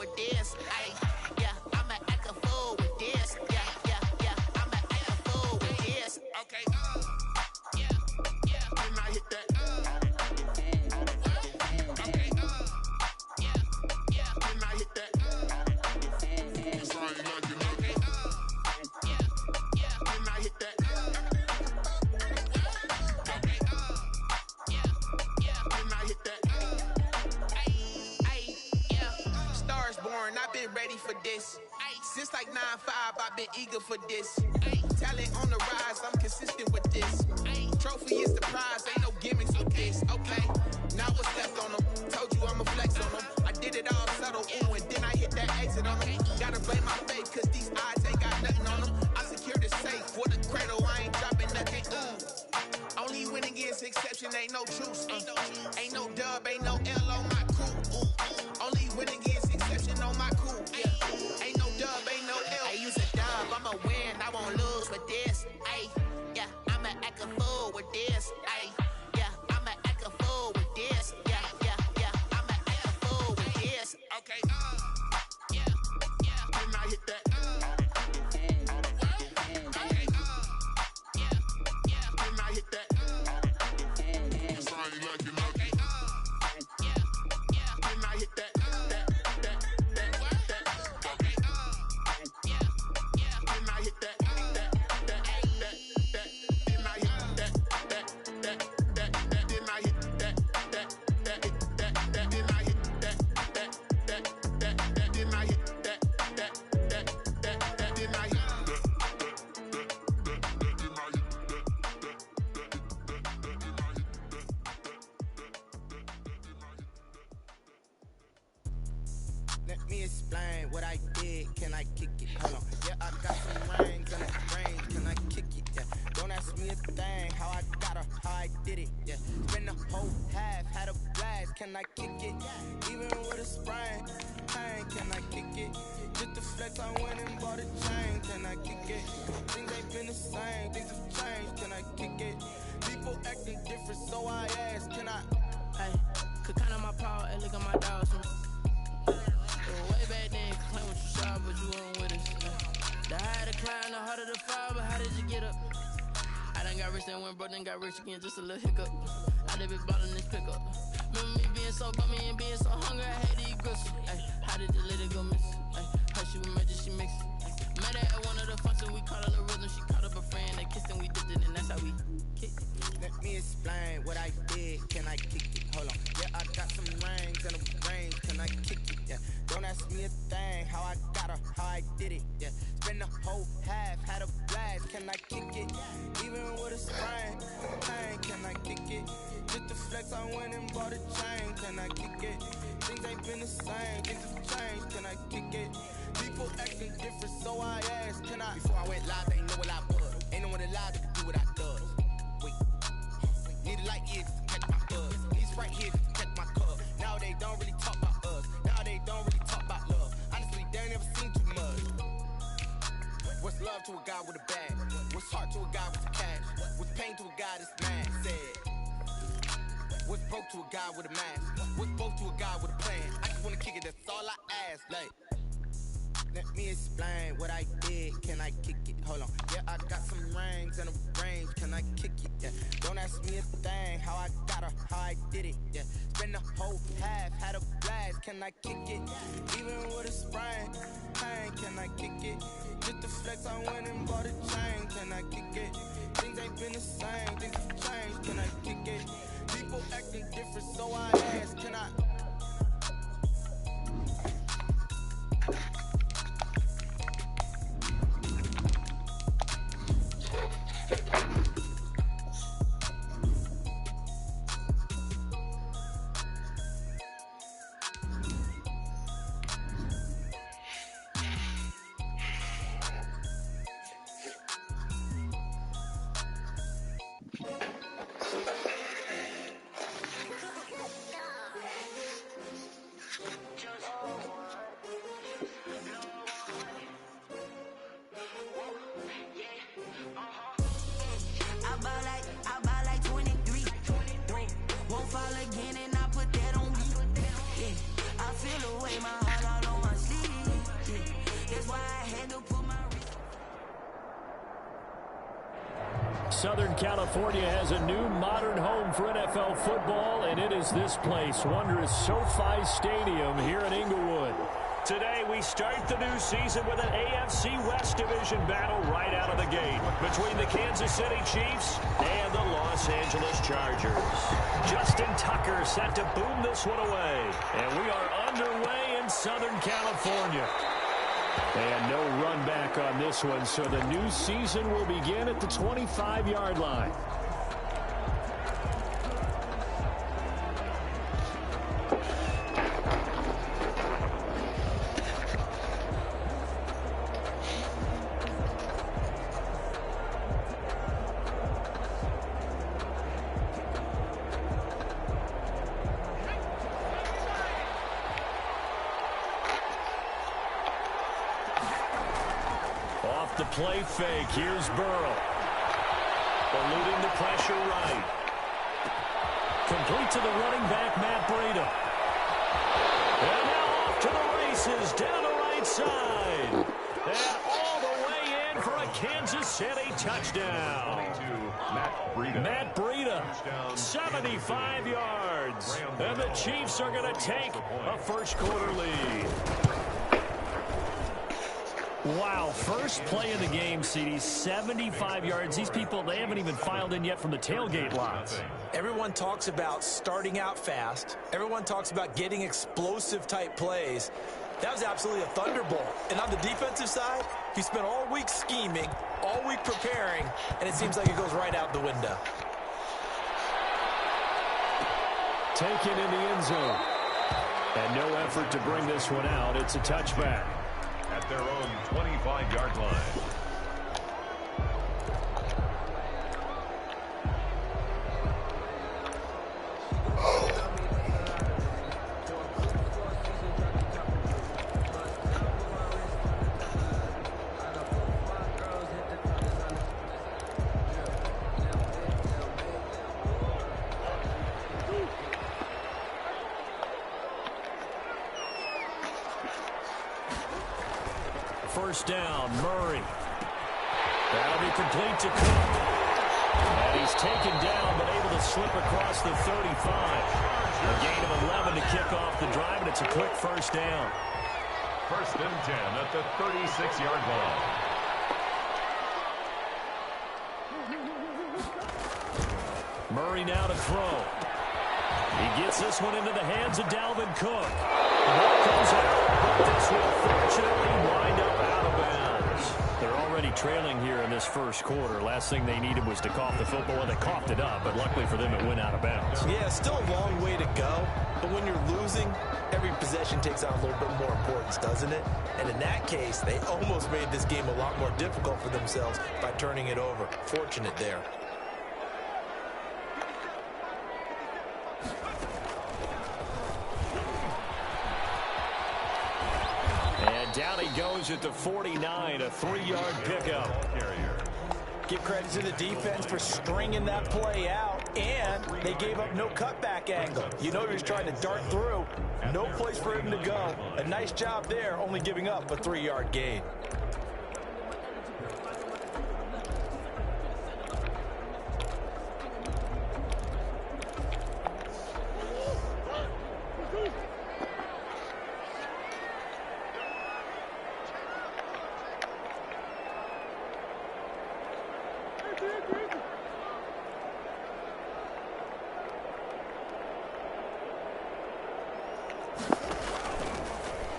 with this. Ay, yeah, I'ma act a fool with this. Yeah, yeah, yeah, I'ma act a fool with this. Okay, yeah, yeah. Then I hit that. Okay, yeah, yeah. Then I hit that. It's all you like, you know. Okay, yeah, yeah. Then I hit that. Okay, yeah, yeah. Then I hit that. Ay, yeah. Stars born, I've been ready for this. Ay, since like 9-5, I've been eager for this. Ay, talent on the rise, I'm consistent with this. Ay, trophy is the prize, ain't no gimmicks with this. Okay, now what's left on them? Told you I'ma flex on them. I did it all subtle, ooh, and then I hit that exit on them. Gotta blame my faith, cause these odds ain't got nothing on them. I secured the safe for the cradle, I ain't dropping nothing, ooh. Only winning is exception, ain't no truce. Ain't no dub, ain't no L on my crew. Only winning is exception on my crew. Yeah. Ain't no dub, ain't no L. I use a dub, I'ma win, I won't lose with this. Ay, yeah, I'ma act a fool with this. Ay, yeah, I'ma act a fool with this. Yeah, yeah, yeah, I'ma act a fool with this. Okay, yeah, yeah. Then I hit that. Okay, yeah, yeah. Then I hit that. It's all you like, you know. Okay, yeah, yeah. Then I hit that. Okay, yeah, yeah. Then I hit that. Then I hit that. Then I hit that. Then I hit that. Then I hit that. Then I hit Let me explain what I did. Can I kick it? Hold on. Yeah, I got some rings and a range. Can I kick it? Yeah. Don't ask me a thing. How I got her, how I did it. Yeah. Spend the whole half, had a blast. Can I kick it? Even with a sprain. Pain, can I kick it? Just the flex, I went and bought a chain. Can I kick it? Things ain't been the same. Things have changed. Can I kick it? People acting different, so I ask. Can I? Hey, could count on my power and look at my dogs. Way back then, claim what you saw, but you weren't with us. The higher the climb, the harder the fall, but how did you get up? I done got rich, then went broke, then got rich again, just a little hiccup. I done been ballin' this pickup. Remember me being so bummy and being so hungry, I hate to eat gristle. Ay, how did the lady go miss? Ay, how she was major, she mixed. Met her at one of the functions, we called her the rhythm. She caught up a friend, they kissed and we dipped it, and that's how we kicked it. Let me explain what I did. Can I kick it? Hold on. Yeah, I got some rings and a range. Can I kick it? Yeah. Don't ask me a thing. How I got her, how I did it. Yeah. Spend the whole half, had a blast. Can I kick it? Even with a sprain. Pain, can I kick it? Just the flex, I went and bought a chain. Can I kick it? Things ain't been the same. Things have changed. Can I kick it? People acting different, so I asked. Can I? Before I went live, they ain't know what I was. Ain't no one alive that could do what I does. Wait. Need a light here to catch my buzz. These right here to catch my cup. Now they don't really talk about us. Now they don't really talk about love. Honestly, they ain't never seen too much. What's love to a guy with a bag? What's heart to a guy with the cash? What's pain to a guy that's mad? Said. What's broke to a guy with a mask? What's broke to a guy with a plan? I just wanna kick it, that's all I ask. Like, let me explain what I did. Can I kick it? Hold on. Yeah, I got some rings and a range. Can I kick it? Yeah. Don't ask me a thing. How I got her, how I did it. Yeah. Spend the whole half, had a blast. Can I kick it? Even with a sprain. Pain, can I kick it? Just the flex, I went and bought a chain. Can I kick it? Things ain't been the same. Things have changed. Can I kick it? People acting different, so I ask. Can I? Southern California has a new modern home for NFL football, and it is this place, wondrous SoFi Stadium here in Inglewood. Today, we start the new season with an AFC West Division battle right out of the gate between the Kansas City Chiefs and the Los Angeles Chargers. Justin Tucker set to boom this one away, and we are underway in Southern California. And no run back on this one, so the new season will begin at the 25-yard line. The play fake. Here's Burrow. Eluding the pressure right. Complete to the running back, Matt Breida. And now off to the races down the right side. And all the way in for a Kansas City touchdown. Matt Breida, 75 yards. And the Chiefs are going to take a first quarter lead. Wow, first play of the game, CD, 75 yards. These people, they haven't even filed in yet from the tailgate lots. Everyone talks about starting out fast. Everyone talks about getting explosive-type plays. That was absolutely a thunderbolt. And on the defensive side, he spent all week scheming, all week preparing, and it seems like it goes right out the window. Taken in the end zone. And no effort to bring this one out. It's a touchback. At their own 25-yard line. First down, Murray. That'll be complete to Cook. And he's taken down, but able to slip across the 35. A gain of 11 to kick off the drive, and it's a quick first down. First and 10 at the 36-yard line. Murray now to throw. He gets this one into the hands of Dalvin Cook. The ball comes out, but this will fortunately wind up out of bounds. They're already trailing here in this first quarter. Last thing they needed was to cough the football, and they coughed it up, but luckily for them, it went out of bounds. Yeah, still a long way to go, but when you're losing, every possession takes on a little bit more importance, doesn't it? And in that case, they almost made this game a lot more difficult for themselves by turning it over. Fortunate there. Down he goes at the 49, a 3-yard pickup. Give credit to the defense for stringing that play out, and they gave up no cutback angle. You know he was trying to dart through. No place for him to go. A nice job there, only giving up a 3-yard gain.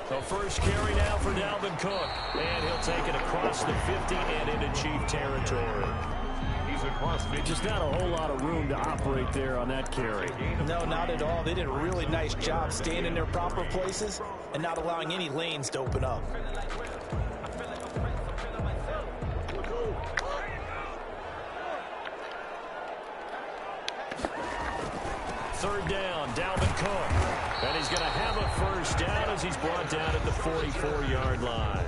The first carry now for Dalvin Cook. And he'll take it across the 50 and into Chief territory. He's across 50. Just not a whole lot of room to operate there on that carry. No, not at all. They did a really nice job staying in their proper places and not allowing any lanes to open up. Third down, Dalvin Cook. And he's going to have a first down as he's brought down at the 44-yard line.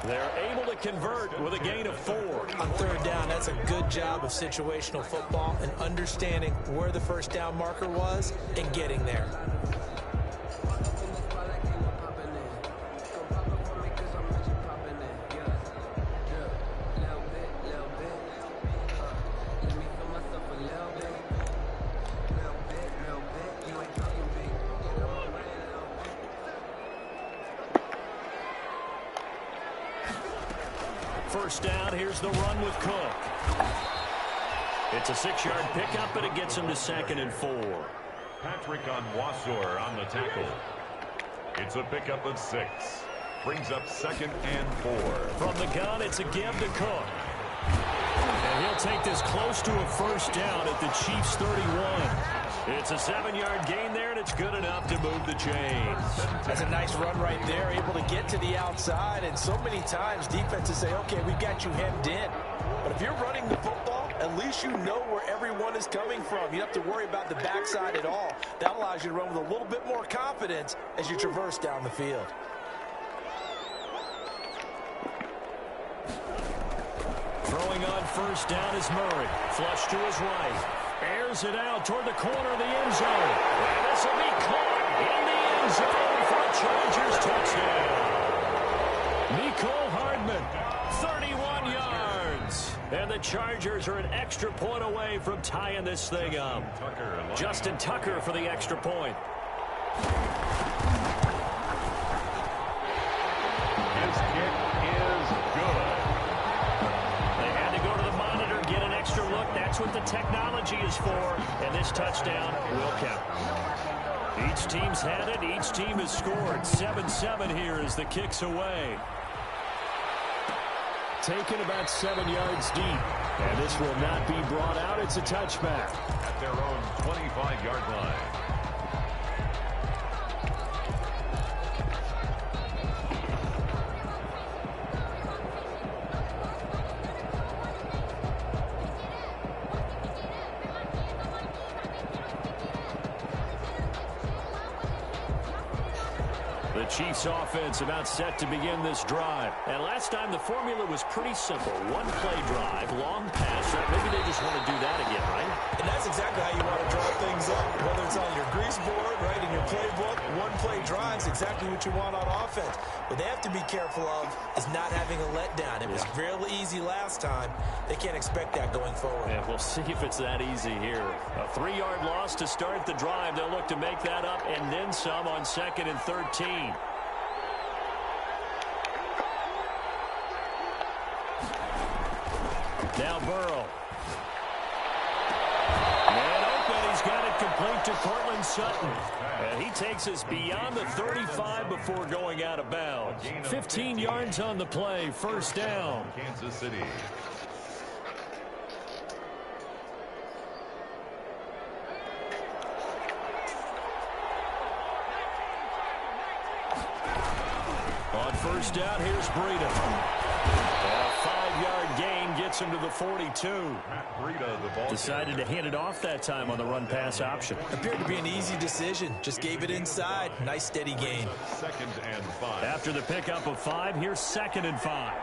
They're able to convert with a gain of 4. On third down, that's a good job of situational football and understanding where the first down marker was and getting there. First down, here's the run with Cook. It's a 6-yard pickup, but it gets him to 2nd and 4. Patrick Onwuasor on the tackle. It's a pickup of 6. Brings up 2nd and 4. From the gun, it's a give to Cook. And he'll take this close to a first down at the Chiefs' 31. It's a 7-yard gain there, and it's good enough to move the chains. That's a nice run right there, able to get to the outside. And so many times defenses say, okay, we've got you hemmed in. But if you're running the football, at least you know where everyone is coming from. You don't have to worry about the backside at all. That allows you to run with a little bit more confidence as you traverse down the field. Throwing on first down is Murray. Flush to his right. Airs it out toward the corner of the end zone. And this will be caught in the end zone for a Chargers touchdown. Mecole Hardman, 31 yards. And the Chargers are an extra point away from tying this thing up. Justin Tucker for the extra point. His kick is good. They had to go to the monitor, get an extra look. That's what the technology is for. And this touchdown will count. Each team's had it. Each team has scored. 7-7 here as the kick's away. Taken about 7 yards deep. And this will not be brought out. It's a touchback. At their own 25-yard line. The Chiefs offense about set to begin this drive. And last time the formula was pretty simple. One play drive, long pass. Maybe they just want to do that again, right? And that's exactly how you want to draw things up. Whether it's on your grease board, right, in your playbook, one play drive is exactly what you want on offense. What they have to be careful of is not having a letdown. It was fairly easy last time. They can't expect that going forward. Yeah, we'll see if it's that easy here. A 3-yard loss to start the drive. They'll look to make that up and then some on 2nd and 13. Now Burrow. Man open. He's got it complete to Cortland Sutton. And he takes us beyond the 35 before going out of bounds. 15 yards on the play. First down. Kansas City. On first down, here's Breida. A 5-yard gain gets him to the 42. Breida, the ball Decided to hand it off that time on the run-pass option. Appeared to be an easy decision. Just gave it inside. Nice steady gain. 2nd and 5. After the pickup of 5, here's 2nd and 5.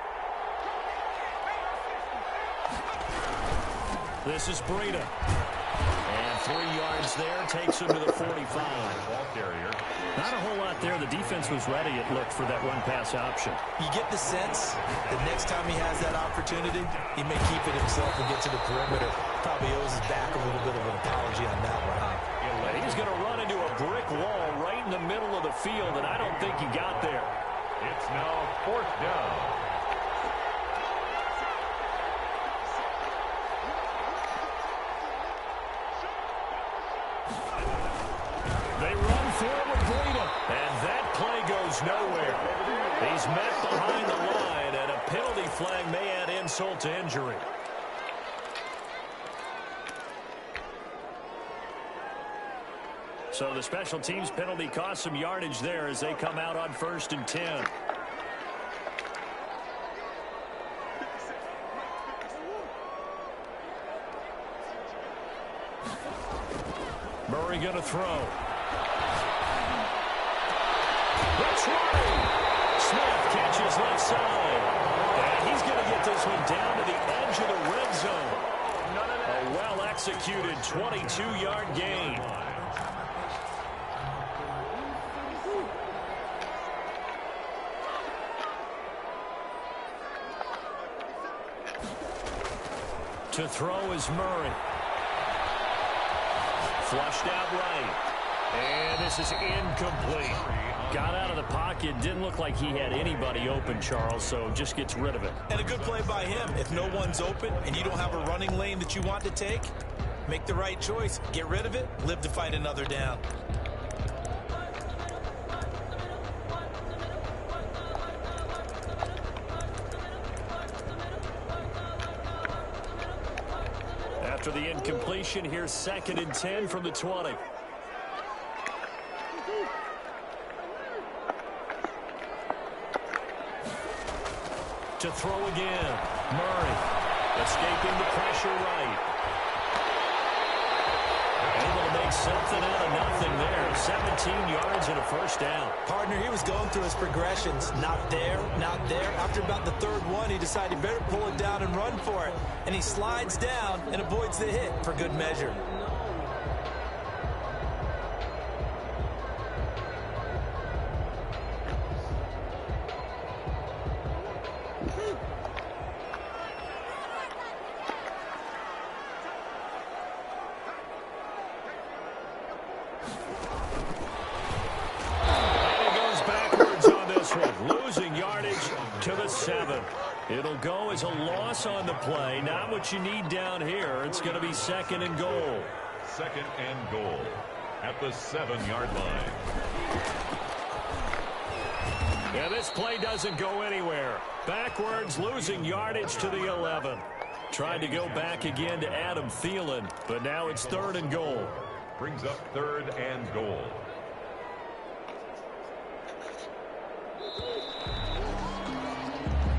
This is Breida. And 3 yards there takes him to the 45. Ball carrier. Not a whole lot there. The defense was ready, it looked, for that run-pass option. You get the sense that next time he has that opportunity, he may keep it himself and get to the perimeter. Probably owes his back a little bit of an apology on that one, huh? And he's going to run into a brick wall right in the middle of the field, and I don't think he got there. It's now 4th down. They run forward, Breida, and that play goes nowhere. He's met behind the line, and a penalty flag may add insult to injury. So the special teams penalty cost some yardage there as they come out on 1st and 10. Murray going to throw. That's right. Smith catches left side. And he's going to get this one down to the edge of the red zone. A well-executed 22-yard gain. To throw is Murray. Flushed out right. And this is incomplete. Got out of the pocket, didn't look like he had anybody open, Charles, so just gets rid of it. And a good play by him. If no one's open and you don't have a running lane that you want to take, make the right choice. Get rid of it. Live to fight another down. After the incompletion, here's 2nd and 10 from the 20. To throw again. Murray escaping the pressure right. Able to make something out of nothing there. 17 yards and a first down. Partner, he was going through his progressions. Not there, not there. After about the 3rd one, he decided he better pull it down and run for it. And he slides down and avoids the hit for good measure. Losing yardage to the 7. It'll go as a loss on the play. Not what you need down here. It's going to be 2nd and goal. 2nd and goal at the 7-yard line. Yeah, this play doesn't go anywhere. Backwards, losing yardage to the 11. Tried to go back again to Adam Thielen, but now it's 3rd and goal. Brings up 3rd and goal.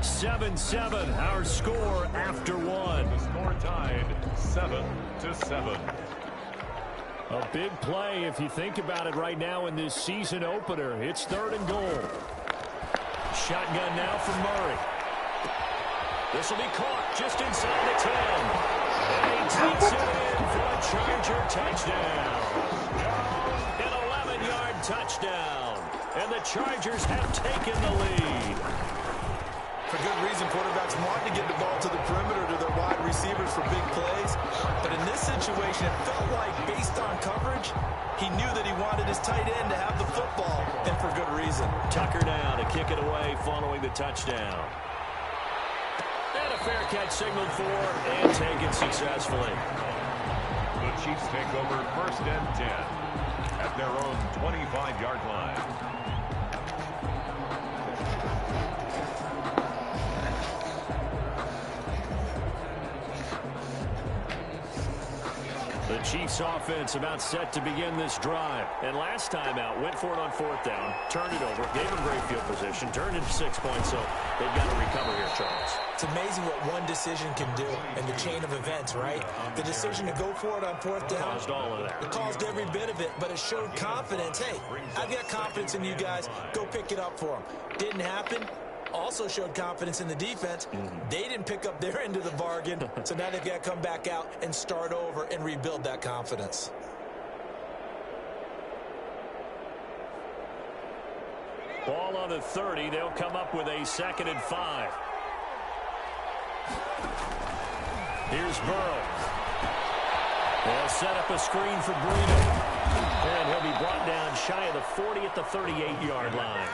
7-7, our score after 1. The score tied 7-7. A big play if you think about it right now in this season opener. It's 3rd and goal. Shotgun now from Murray. This will be caught just inside the 10. And he takes it in for a Charger touchdown. An 11-yard touchdown. And the Chargers have taken the lead. For good reason, quarterbacks want to get the ball to the perimeter to their wide receivers for big plays. But in this situation, it felt like, based on coverage, he knew that he wanted his tight end to have the football, and for good reason. Tucker now to kick it away following the touchdown. And a fair catch signaled for and taken successfully. The Chiefs take over 1st and 10 at their own 25-yard line. The Chiefs offense about set to begin this drive. And last time out, went for it on 4th down, turned it over, gave them great field position, turned into 6 points, so they've got to recover here, Charles. It's amazing what one decision can do in the chain of events, right? The decision to go for it on 4th down. Caused all of that. It caused every bit of it, but it showed confidence. Hey, I've got confidence in you guys. Go pick it up for them. Didn't happen. Also showed confidence in the defense. They didn't pick up their end of the bargain, so now they've got to come back out and start over and rebuild that confidence. Ball on the 30. They'll come up with a 2nd and 5. Here's Burrow. They'll set up a screen for Breida. And he'll be brought down shy of the 40 at the 38-yard line.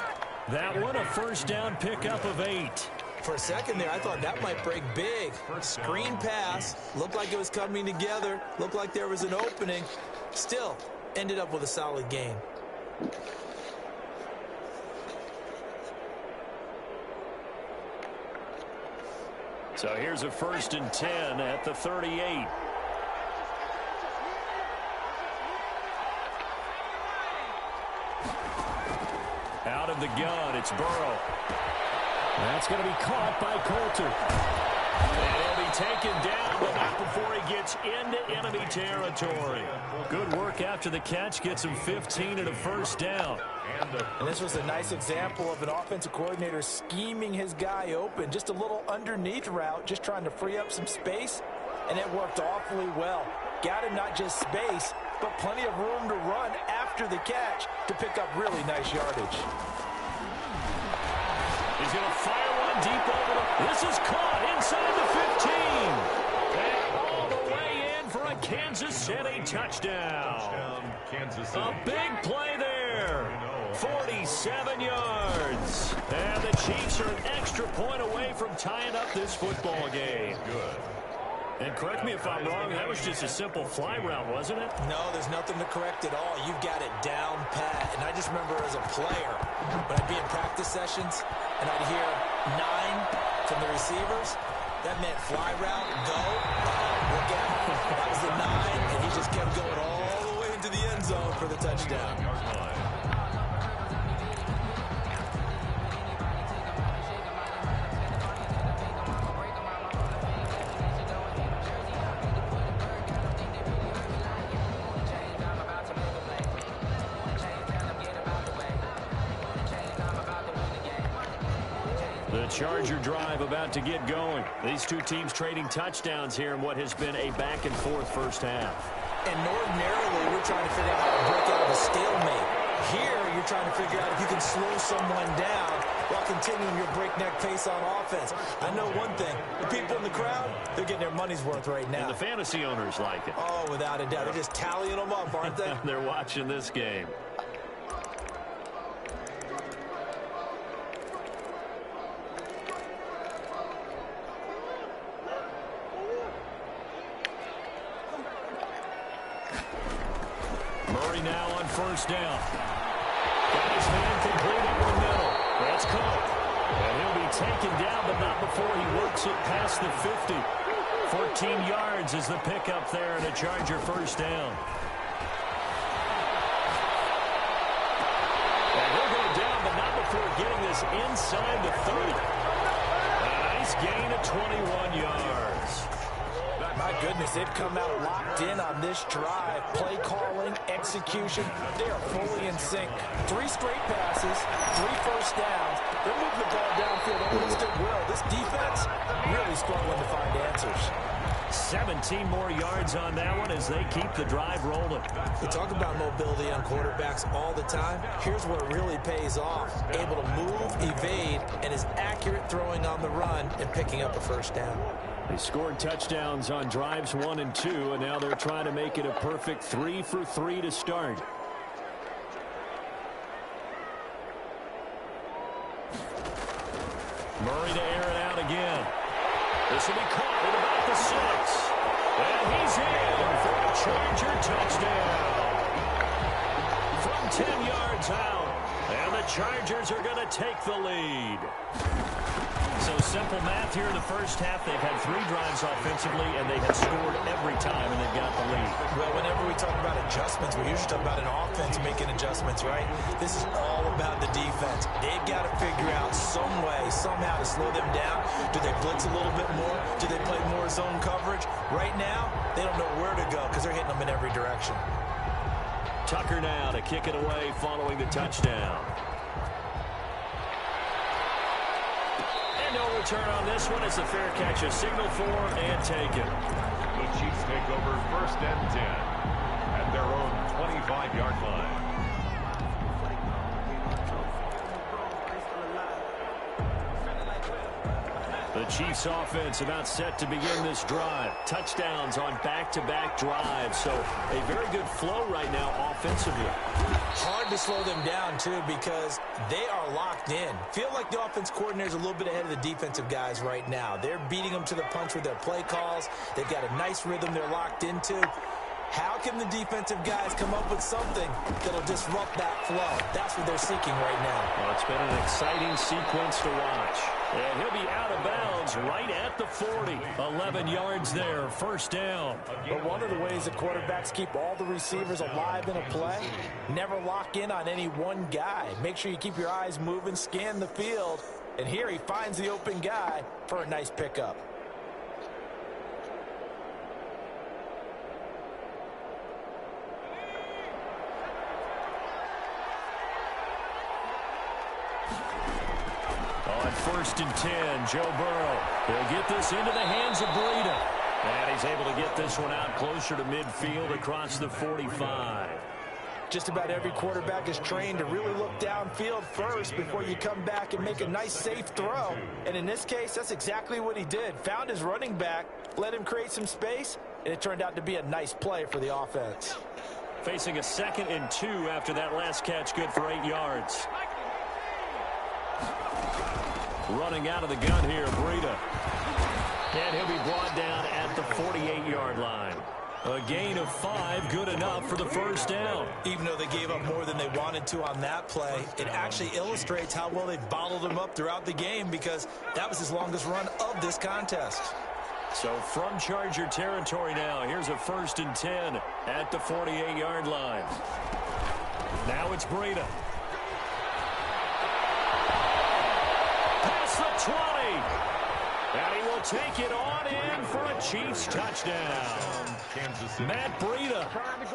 That one a 1st down pickup of 8. For a second there, I thought that might break big. Screen pass. Looked like it was coming together. Looked like there was an opening. Still, ended up with a solid gain. So here's a 1st and 10 at the 38. Out of the gun, it's Burrow. That's going to be caught by Coulter. And he'll be taken down, but not before he gets into enemy territory. Good work after the catch. Gets him 15 and a 1st down. And this was a nice example of an offensive coordinator scheming his guy open. Just a little underneath route, just trying to free up some space, and it worked awfully well. Got him not just space, but plenty of room to run after the catch to pick up really nice yardage. He's going to fire one deep over the... This is caught inside the 15. And all the way in for a Kansas City touchdown. Kansas City. A big play there. 47 yards. And the Chiefs are an extra point away from tying up this football game. Good. And correct me if I'm wrong, that was just a simple fly route, wasn't it? No, there's nothing to correct at all. You've got it down pat. And I just remember as a player, when I'd be in practice sessions and I'd hear 9 from the receivers, that meant fly route, go, look out. That was the 9, and he just kept going all the way into the end zone for the touchdown. The Charger drive about to get going. These two teams trading touchdowns here in what has been a back-and-forth first half. And ordinarily, we're trying to figure out how to break out of a stalemate. Here, you're trying to figure out if you can slow someone down while continuing your breakneck pace on offense. I know one thing. The people in the crowd, they're getting their money's worth right now. And the fantasy owners like it. Oh, without a doubt. They're just tallying them up, aren't they? They're watching this game. Murray now on first down. Got his man complete over the middle. That's caught. And he'll be taken down, but not before he works it past the 50. 14 yards is the pickup there, and a Charger first down. And he'll go down, but not before getting this inside the 30. A nice gain of 21 yards. My goodness, they've come out locked in on this drive. Play calling, execution, they are fully in sync. 3 straight passes, 3 first downs. They're moving the ball downfield almost at will. This defense really struggling to find answers. 17 more yards on that one as they keep the drive rolling. We talk about mobility on quarterbacks all the time. Here's where it really pays off. Able to move, evade, and is accurate throwing on the run and picking up a first down. They scored touchdowns on drives 1 and 2, and now they're trying to make it a perfect 3 for 3 to start. Murray to air it out again. This will be caught at about the 6. And he's in for a Charger touchdown. From 10 yards out. And the Chargers are going to take the lead. So simple math here in the first half. They've had 3 drives offensively, and they have scored every time, and they've got the lead. Well, whenever we talk about adjustments, we usually talk about an offense making adjustments, right? This is all about the defense. They've got to figure out some way, somehow to slow them down. Do they blitz a little bit more? Do they play more zone coverage? Right now, they don't know where to go because they're hitting them in every direction. Tucker now to kick it away following the touchdown. No return on this one. It's a fair catch, a signal for and taken. The Chiefs take over first and 10 at their own 25-yard line. The Chiefs offense about set to begin this drive. Touchdowns on back-to-back drives. So a very good flow right now offensively. Hard to slow them down, too, because they are locked in. Feel like the offense coordinator is a little bit ahead of the defensive guys right now. They're beating them to the punch with their play calls. They've got a nice rhythm they're locked into. How can the defensive guys come up with something that'll disrupt that flow? That's what they're seeking right now. Well, it's been an exciting sequence to watch. And he'll be out of bounds right at the 40. 11 yards there, first down. But one of the ways the quarterbacks keep all the receivers alive in a play, never lock in on any one guy. Make sure you keep your eyes moving, scan the field. And here he finds the open guy for a nice pickup. On first and 10, Joe Burrow. He'll get this into the hands of Breida. And he's able to get this one out closer to midfield across the 45. Just about every quarterback is trained to really look downfield first before you come back and make a nice, safe throw. And in this case, that's exactly what he did. Found his running back, let him create some space, and it turned out to be a nice play for the offense. Facing a 2nd and 2 after that last catch, good for 8 yards. Running out of the gun here, Breida. And he'll be brought down at the 48-yard line. A gain of 5, good enough for the first down. Even though they gave up more than they wanted to on that play, it actually illustrates how well they bottled him up throughout the game, because that was his longest run of this contest. So from Charger territory now, here's a 1st and 10 at the 48-yard line. Now it's Breida. Past the 20. And he will take it on in for a Chiefs touchdown. Matt Breida,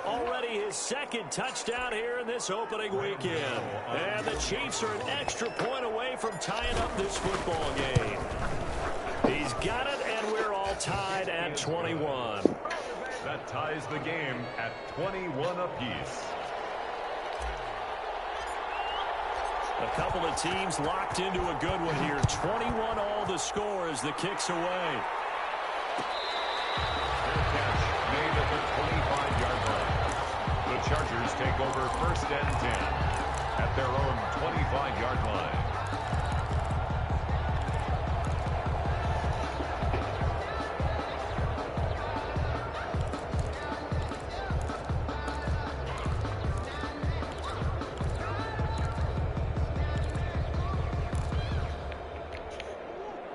already his 2nd touchdown here in this opening weekend. And the Chiefs are an extra point away from tying up this football game. He's got it, and we're all tied at 21. That ties the game at 21 apiece. A couple of teams locked into a good one here. 21 all the score as the kick's away. Their catch made at the 25-yard line. The Chargers take over 1st and 10 at their own 25-yard line.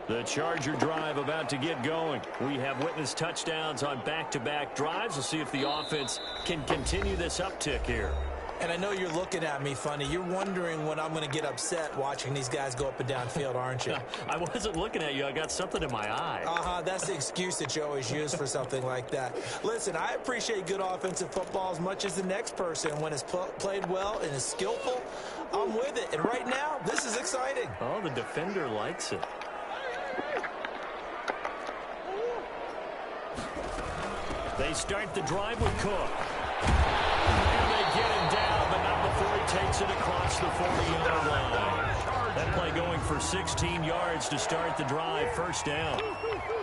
The Charger drive about to get going. We have witnessed touchdowns on back-to-back drives. We'll see if the offense can continue this uptick here. And I know you're looking at me funny. You're wondering when I'm going to get upset watching these guys go up and down field, aren't you? I wasn't looking at you. I got something in my eye. That's the excuse that you always use for something like that. Listen, I appreciate good offensive football as much as the next person. When it's played well and is skillful, I'm with it. And right now, this is exciting. Oh, the defender likes it. They start the drive with Cook. And they get him down, but not before he takes it across the 40-yard line. That play going for 16 yards to start the drive. First down.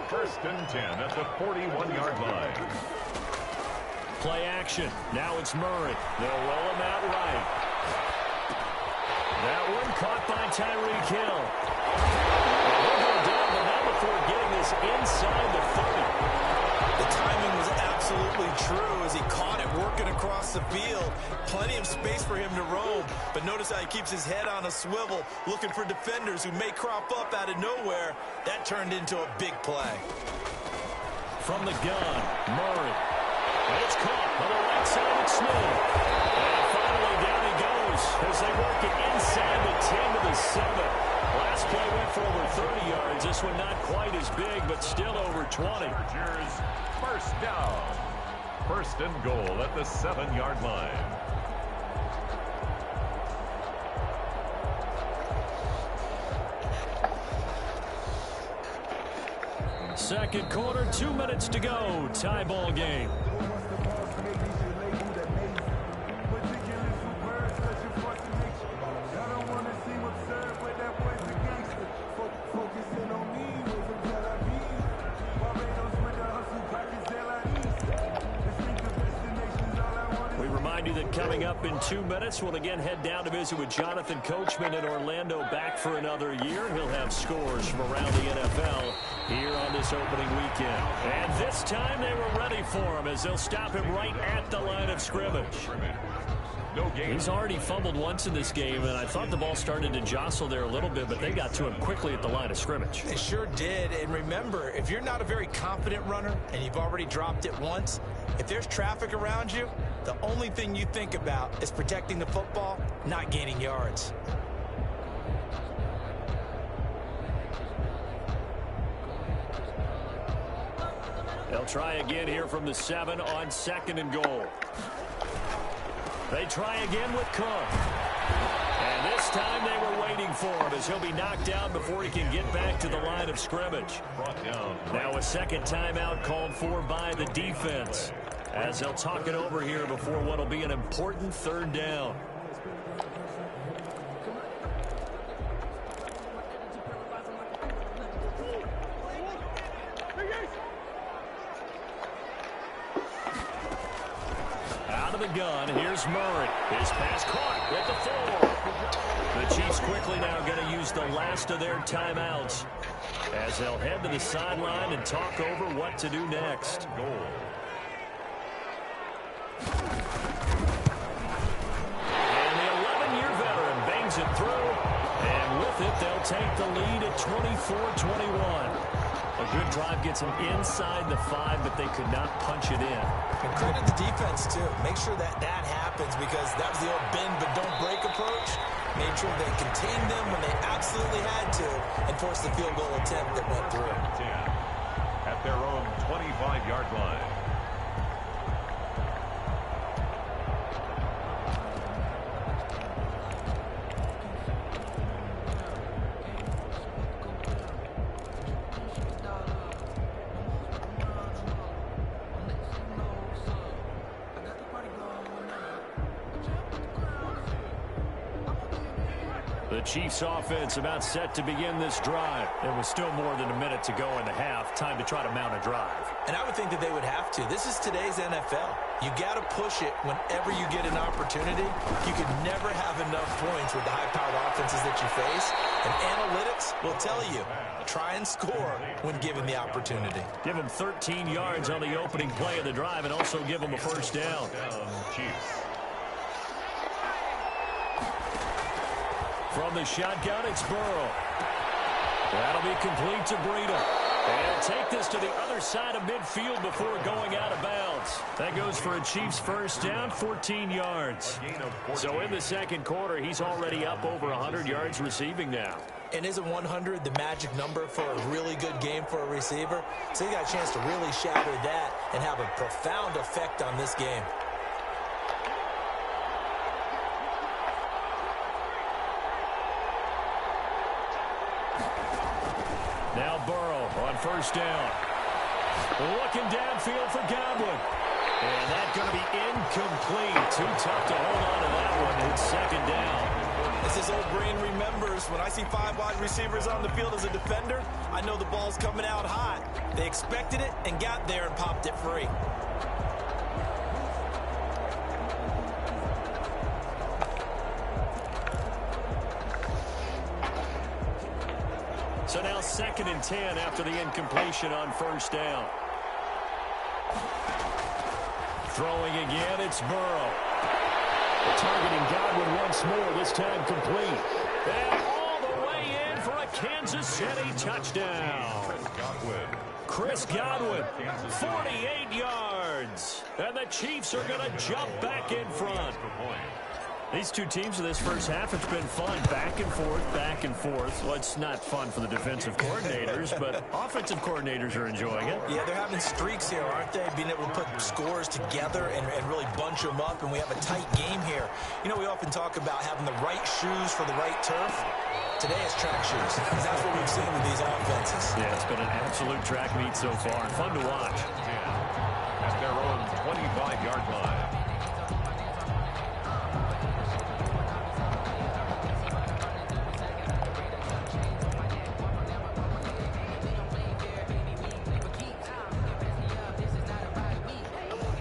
1st and 10 at the 41-yard line. Play action. Now it's Murray. They'll roll him out right. That one caught by Tyreek Hill. They'll go down, but not before getting this inside the 30. The timing was absolutely true as he caught it working across the field. Plenty of space for him to roam, but notice how he keeps his head on a swivel, looking for defenders who may crop up out of nowhere. That turned into a big play. From the gun, Murray. And it's caught on the right side of Smith. And finally down he goes as they work it inside the 10 to the 7. Last play went for over 30 yards. This one not quite as big, but still over 20. Chargers, 1st down. 1st and goal at the 7-yard line. Second quarter, 2 minutes to go. Tie ball game. Coming up in 2 minutes, we'll again head down to visit with Jonathan Coachman in Orlando, back for another year. He'll have scores from around the NFL here on this opening weekend. And this time they were ready for him as they'll stop him right at the line of scrimmage. He's already fumbled once in this game, and I thought the ball started to jostle there a little bit, but they got to him quickly at the line of scrimmage. It sure did. And remember, if you're not a very confident runner and you've already dropped it once, if there's traffic around you, the only thing you think about is protecting the football, not gaining yards. They'll try again here from the 7 on 2nd and goal. They try again with Cook. And this time they were waiting for him as he'll be knocked out before he can get back to the line of scrimmage. Now a second timeout called for by the defense as they'll talk it over here before what will be an important 3rd down. Out of the gun. Here's Murray. His pass caught at the 4. The Chiefs quickly now going to use the last of their timeouts as they'll head to the sideline and talk over what to do next. And the 11-year veteran bangs it through. And with it, they'll take the lead at 24-21. A good drive gets them inside the 5, but they could not punch it in. And credit the defense, too. Make sure that happens because that was the old bend but don't break approach. Made sure they contained them when they absolutely had to and forced the field goal attempt that went through. At their own 25-yard line. The Chiefs offense about set to begin this drive. There was still more than a minute to go in the half. Time to try to mount a drive. And I would think that they would have to. This is today's NFL. You got to push it whenever you get an opportunity. You can never have enough points with the high-powered offenses that you face. And analytics will tell you, try and score when given the opportunity. Give them 13 yards on the opening play of the drive and also give them a first down. Chiefs. From the shotgun, it's Burrow. That'll be complete to Breida. And take this to the other side of midfield before going out of bounds. That goes for a Chiefs first down, 14 yards. So in the second quarter, he's already up over 100 yards receiving now. And isn't 100 the magic number for a really good game for a receiver? So he got a chance to really shatter that and have a profound effect on this game. Now Burrow on first down. Looking downfield for Godwin. And that's going to be incomplete. Too tough to hold on to that one. It's second down. As his old brain remembers, when I see 5 wide receivers on the field as a defender, I know the ball's coming out hot. They expected it and got there and popped it free. So now 2nd and 10 after the incompletion on first down. Throwing again, it's Burrow. Targeting Godwin once more, this time complete. And all the way in for a Kansas City touchdown. Chris Godwin, 48 yards. And the Chiefs are going to jump back in front. These two teams in this first half, it's been fun. Back and forth, back and forth. Well, it's not fun for the defensive coordinators, but offensive coordinators are enjoying it. Yeah, they're having streaks here, aren't they? Being able to put scores together and really bunch them up, and we have a tight game here. You know, we often talk about having the right shoes for the right turf. Today it's track shoes, because that's what we've seen with these offenses. Yeah, it's been an absolute track meet so far. Fun to watch. At their own 25-yard line.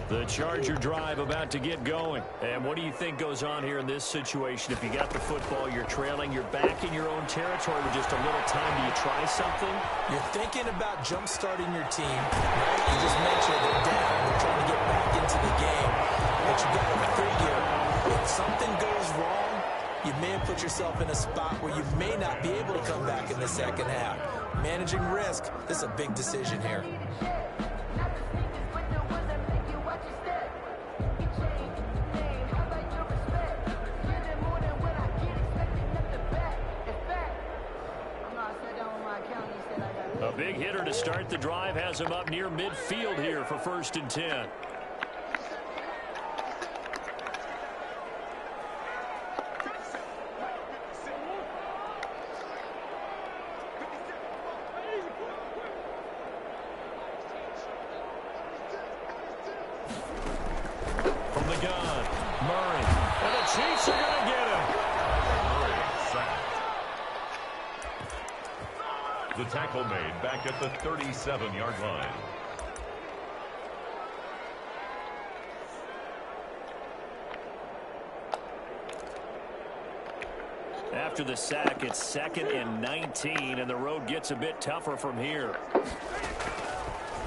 The Charger drive about to get going. And what do you think goes on here in this situation? If you got the football, you're trailing, you're back in your own territory with just a little time. Do you try something? You're thinking about jump-starting your team, right? You just mentioned they're down. They're trying to get back into the game. But you got to figure, if something goes wrong, you may have put yourself in a spot where you may not be able to come back in the second half. Managing risk, this is a big decision here. A big hitter to start the drive has him up near midfield here for 1st and 10. From the gun, Murray. And the Chiefs are going to get him. The tackle made back at the 37-yard line. after the sack. It's 2nd and 19, and the road gets a bit tougher from here.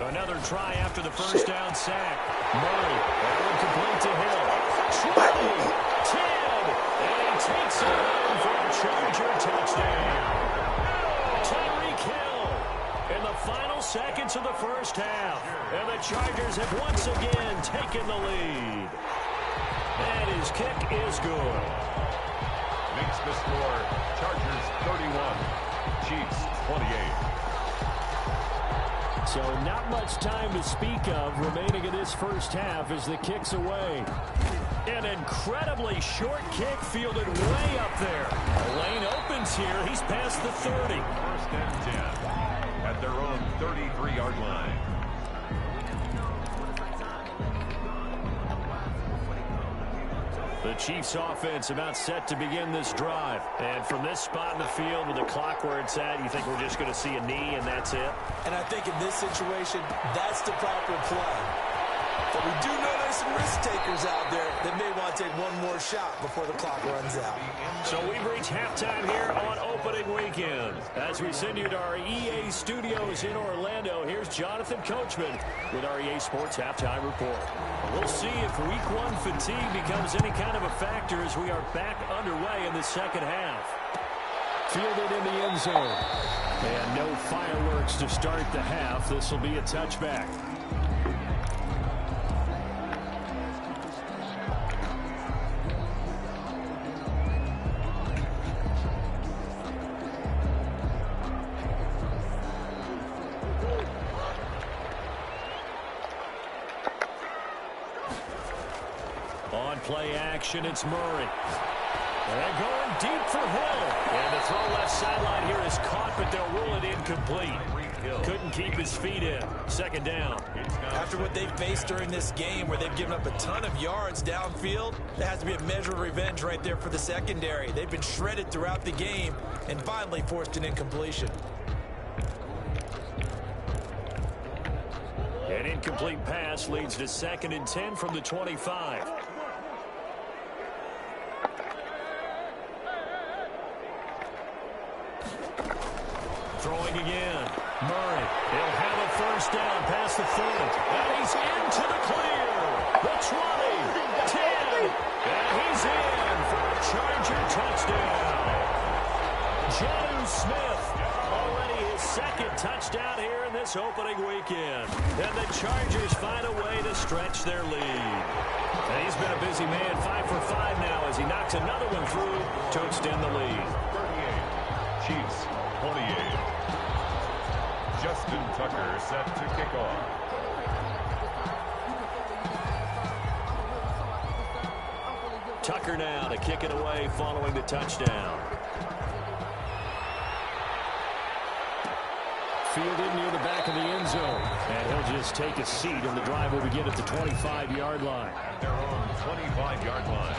Another try after the first down sack. Murray, complete to Hill. 20, 10, and he takes it home for a Charger touchdown. Tyreek Hill in the final seconds of the first half. And the Chargers have once again taken the lead. And his kick is good. Makes the score Chargers 31, Chiefs 28. So not much time to speak of remaining in this first half as the kick's away. An incredibly short kick fielded way up there. The lane opens here. He's past the 30. 1st and 10 at their own 33-yard line. The Chiefs offense about set to begin this drive. And from this spot in the field with the clock where it's at, you think we're just going to see a knee and that's it? And I think in this situation, that's the proper play. But we do know there's some risk takers out there that may want to take one more shot before the clock runs out. So we've reached halftime here on opening weekend. As we send you to our EA studios in Orlando, here's Jonathan Coachman with our EA Sports Halftime Report. We'll see if Week 1 fatigue becomes any kind of a factor as we are back underway in the second half. Fielded in the end zone. And no fireworks to start the half. This will be a touchback. On play action, it's Murray. And going deep for Hill. And the throw left sideline here is caught, but they'll rule it incomplete. Couldn't keep his feet in. 2nd down. After what they've faced during this game where they've given up a ton of yards downfield, there has to be a measure of revenge right there for the secondary. They've been shredded throughout the game and finally forced an incompletion. An incomplete pass leads to 2nd and 10 from the 25. Throwing again. Murray. He'll have a first down past the 30. And he's into the clear. The 20. 10. And he's in for a Charger touchdown. Jonnu Smith. Already his 2nd touchdown here in this opening weekend. And the Chargers find a way to stretch their lead. And he's been a busy man. 5 for 5 now as he knocks another one through to extend the lead. 38, Chiefs 28. Justin Tucker set to kick off. Tucker now to kick it away following the touchdown. Fielded near the back of the end zone. And he'll just take a seat, and the drive will begin at the 25-yard line. At their own 25-yard line.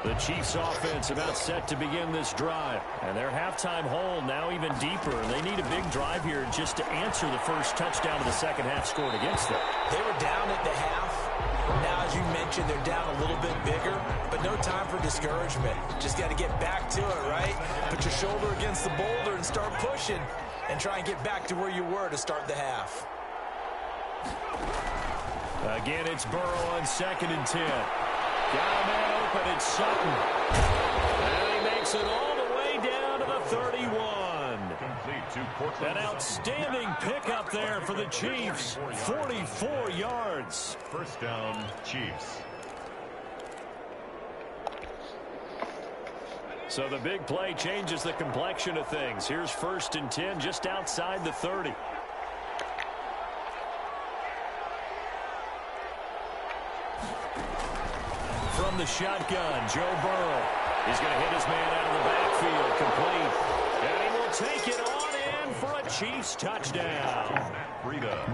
The Chiefs offense about set to begin this drive. And their halftime hole now even deeper. And they need a big drive here just to answer the first touchdown of the second half scored against them. They were down at the half. Now, as you mentioned, they're down a little bit bigger, but no time for discouragement. Just got to get back to it, right? Put your shoulder against the boulder and start pushing and try and get back to where you were to start the half. Again, it's Burrow on 2nd and 10. Got a man open, it's Sutton. And he makes it all the way down to the 31. Complete to Portland. An outstanding pickup there for the Chiefs. 44 yards. First down, Chiefs. So the big play changes the complexion of things. Here's 1st and 10 just outside the 30. From the shotgun, Joe Burrow. He's going to hit his man out of the backfield, complete. And he will take it on in for a Chiefs touchdown.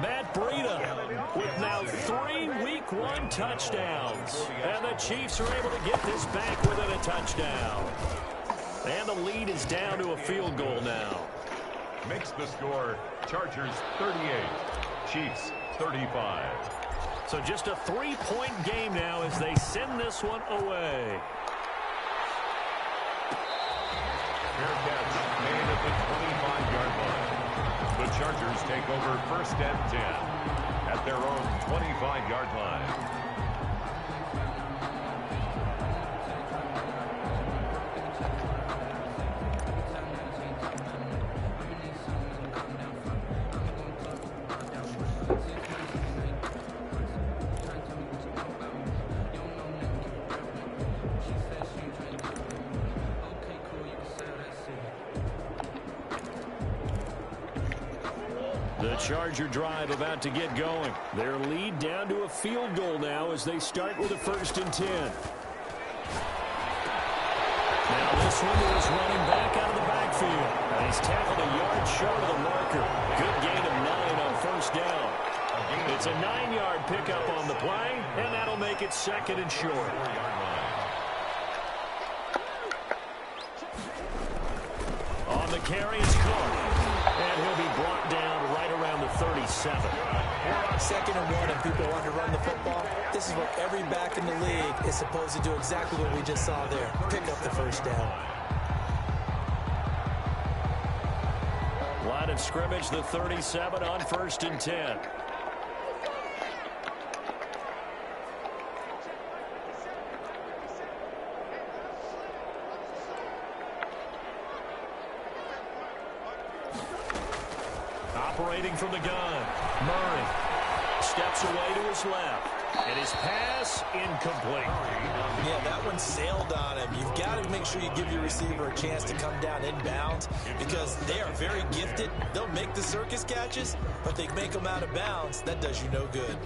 Matt Breida with now 3 Week 1 touchdowns. And the Chiefs are able to get this back within a touchdown. And the lead is down to a field goal now. Makes the score Chargers 38, Chiefs 35. So just a 3-point game now as they send this one away. Fair catch made at the 25-yard line. The Chargers take over 1st and 10 at their own 25-yard line. The Charger drive about to get going. Their lead down to a field goal now as they start with a 1st and 10. Now this one is running back out of the backfield. And he's tackled a yard short of the marker. Good gain of 9 on 1st down. It's a 9-yard pickup on the play, and that'll make it 2nd and short. On the carry is Cook. And he'll be brought down right around the 37. 2nd and 1 and people want to run the football. This is what every back in the league is supposed to do, exactly what we just saw there. Pick up the 1st down. Line of scrimmage, the 37 on 1st and 10. Operating from the gun, Murray steps away to his left, and his pass incomplete. Yeah, that one sailed on him. You've got to make sure you give your receiver a chance to come down inbounds because they are very gifted. They'll make the circus catches, but they make them out of bounds. That does you no good.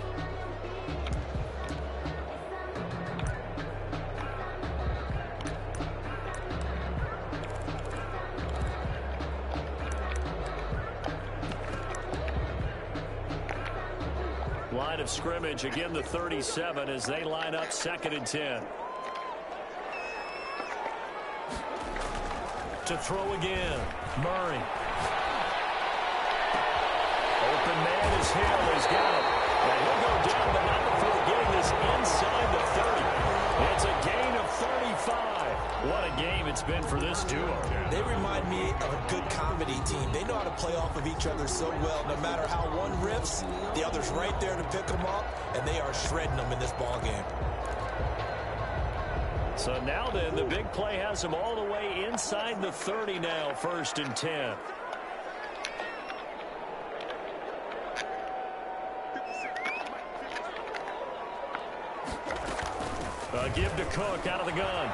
Line of scrimmage, again the 37 as they line up 2nd and 10. To throw again, Murray. Open man is Hill, he's got it. And he'll go down, but not before getting this inside the 30. It's a gain of 35. What a game it's been for this duo. They remind me of a good comedy team. They know how to play off of each other so well. No matter how one riffs, the other's right there to pick them up, and they are shredding them in this ball game. So now then, the big play has them all the way inside the 30 now, 1st and 10. Give to Cook out of the gun.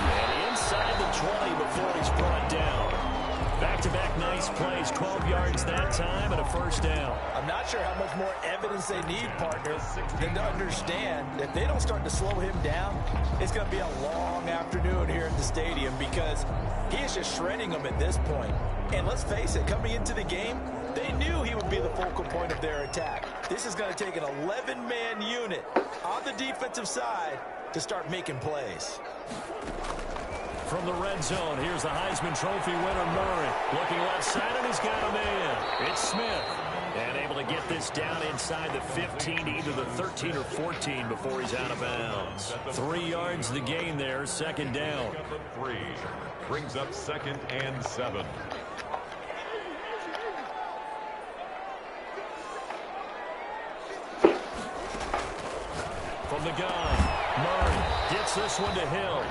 And inside the 20 before he's brought down. Back-to-back nice plays, 12 yards that time and a 1st down. I'm not sure how much more evidence they need, partner, than to understand if they don't start to slow him down, it's going to be a long afternoon here in the stadium because he is just shredding them at this point. And let's face it, coming into the game, they knew he would be the focal point of their attack. This is going to take an 11-man unit on the defensive side to start making plays. From the red zone, here's the Heisman Trophy winner, Murray. Looking left side, and he's got a man. It's Smith. And able to get this down inside the 15, either the 13 or 14 before he's out of bounds. 3 yards the gain there, 2nd down. 3 brings up 2nd and 7. From the gun, Murray gets this one to Hill.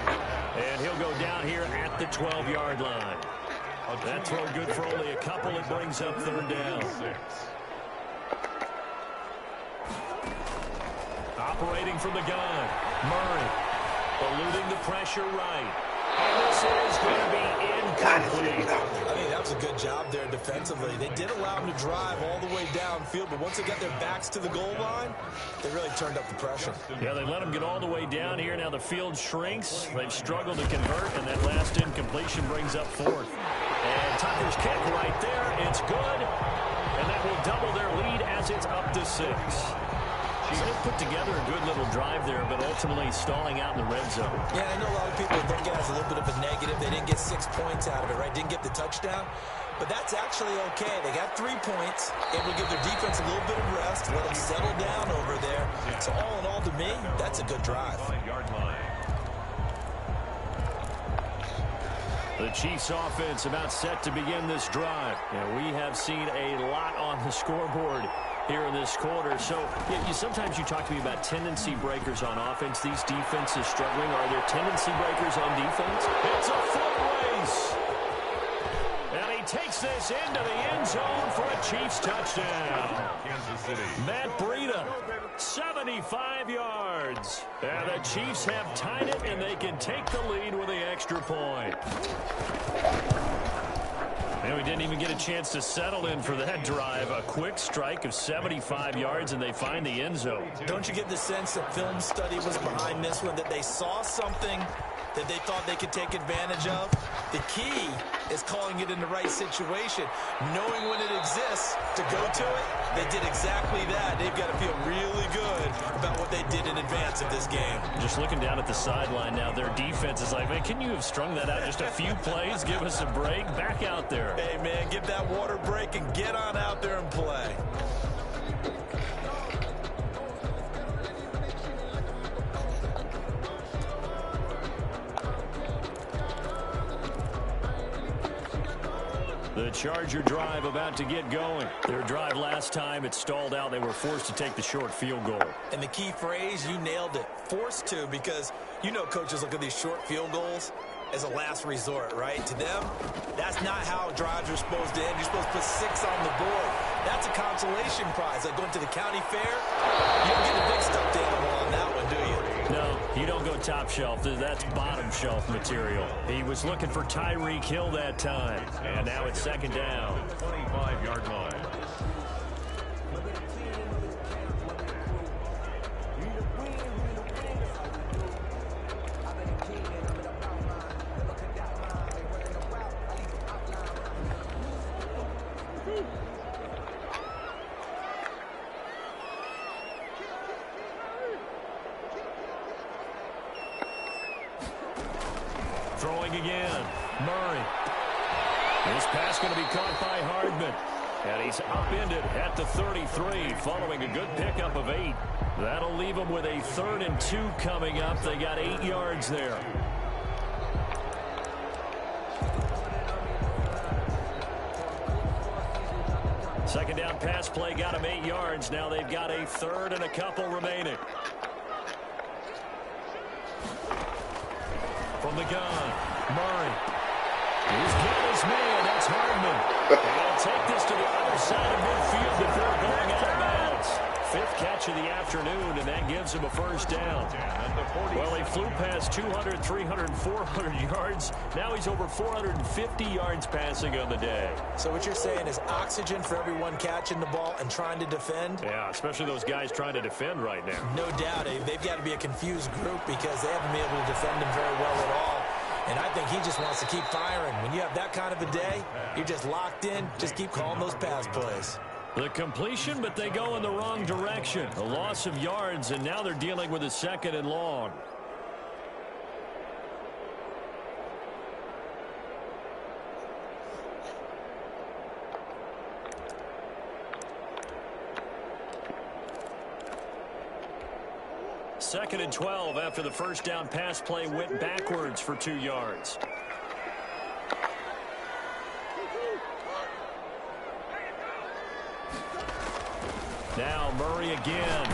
And he'll go down here at the 12-yard line. That throw good for only a couple. It brings up 3rd down. Operating from the gun, Murray eluding the pressure right. And this is going to be incomplete. I think that was a good job there defensively. They did allow him to drive all the way downfield, but once they got their backs to the goal line, they really turned up the pressure. Yeah, they let them get all the way down here. Now the field shrinks. They've struggled to convert, and that last incompletion brings up 4th. And Tucker's kick right there. It's good, and that will double their lead as it's up to 6. So they put together a good little drive there, but ultimately stalling out in the red zone. Yeah, I know a lot of people think it as a little bit of a negative. They didn't get 6 points out of it, right? Didn't get the touchdown. but that's actually okay. They got 3 points, able to give their defense a little bit of rest, let them settle down over there. So all in all, to me, that's a good drive. The Chiefs offense about set to begin this drive. And we have seen a lot on the scoreboard here in this quarter. So sometimes you talk to me about tendency breakers on offense. These defenses struggling. Are there tendency breakers on defense? It's a foot race. And he takes this into the end zone for a Chiefs touchdown. Kansas City. Matt Breida, 75 yards. And the Chiefs have tied it, and they can take the lead with the extra point. And we didn't even get a chance to settle in for that drive. A quick strike of 75 yards, and they find the end zone. Don't you get the sense that film study was behind this one, that they saw something that they thought they could take advantage of? The key is calling it in the right situation, knowing when it exists to go to it. They did exactly that. They've got to feel really good about what they did in advance of this game. Just looking down at the sideline now, their defense is like, man, can you have strung that out just a few plays? Give us a break. Back out there. Hey, man, give that water break and get on out there and play. The Charger drive about to get going. Their drive last time, it stalled out. They were forced to take the short field goal. And the key phrase, you nailed it, forced to, because coaches look at these short field goals as a last resort, right? To them, that's not how drives are supposed to end. You're supposed to put 6 on the board. That's a consolation prize. Like going to the county fair, you don't get the big stuffed animal on that one, do you? No, you don't go top shelf. That's bottom shelf material. He was looking for Tyreek Hill that time. And now it's second down. 25-yard line. Throwing again. Murray. This pass going to be caught by Hardman. And he's upended at the 33 following a good pickup of 8. That'll leave them with a 3rd and 2 coming up. They got 8 yards there. Second down pass play got him 8 yards. Now they've got a 3rd and a couple remaining. From the gun, Murray. He's got his man. That's Hardman. And take this to the other side of midfield before going out of bounds. 5th catch of the afternoon, and that gives him a first down. Well, he flew past 200, 300, 400 yards. Now he's over 450 yards passing on the day. So what you're saying is oxygen for everyone catching the ball and trying to defend? Yeah, especially those guys trying to defend right now. No doubt. They've got to be a confused group because they haven't been able to defend him very well at all. And I think he just wants to keep firing. When you have that kind of a day, you're just locked in. Just keep calling those pass plays. The completion, but they go in the wrong direction. A loss of yards, and now they're dealing with a 2nd and long. Second and 12 after the first down pass play went backwards for 2 yards. Now Murray again.